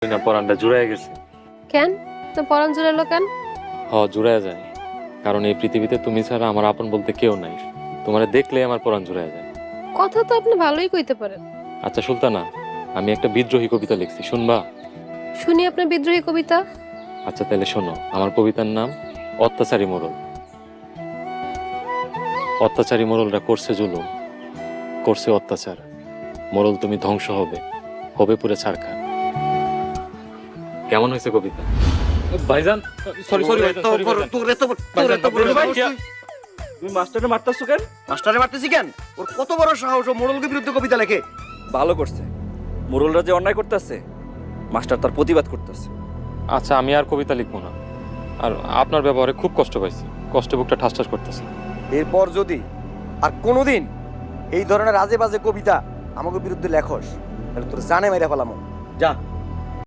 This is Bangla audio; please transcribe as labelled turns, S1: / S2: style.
S1: না পরানটা জুড়ায় গেছে।
S2: কেন তো পরাণ জুড়ালো কেন?
S1: জুড়ায় যায়, কারণ এই পৃথিবীতে তুমি ছাড়া আমার আপন বলতে কেউ নাই। তোমারে দেখলে আমার পরাণ জুড়ায় যায়।
S2: কথা তো আপনি ভালোই কইতে পারেন।
S1: আচ্ছা সুলতানা, আমি একটা বিদ্রোহী কবিতা লিখছি, শুনবা?
S2: শুনি আপনার বিদ্রোহী কবিতা।
S1: আচ্ছা তাহলে শোনো, আমার কবিতার নাম অত্যাচারী মোড়ল। অত্যাচারী মোড়লরা করছে জুলুম, করছে অত্যাচার। মোড়ল তুমি ধ্বংস হবে, হবে পুরে ছারখার। কেমন হয়েছে কবিতা? ভাইজান সরি সরি
S3: তুমি মাস্টারে মারতেছো কেন?
S4: মাস্টারে মারতেছি কেন? ওর কত বড় সাহস, ও মোড়লকে বিরুদ্ধে কবিতা লেখে।
S3: ভালো করছে, মোরলরা যে অন্যায় করতেছে মাস্টার তার প্রতিবাদ করতেছে।
S1: আচ্ছা আমি আর কবিতা লিখবো না। আর আপনার ব্যবহারে খুব কষ্ট পাইছি, কষ্টে বুকটা ঠাস ঠাস করতেছে।
S4: এরপর যদি আর কোনোদিন এই ধরনের আজে বাজে কবিতা আমাকে বিরুদ্ধে লেখস, তাহলে তোর জানে মেরে ফেলামো। যা।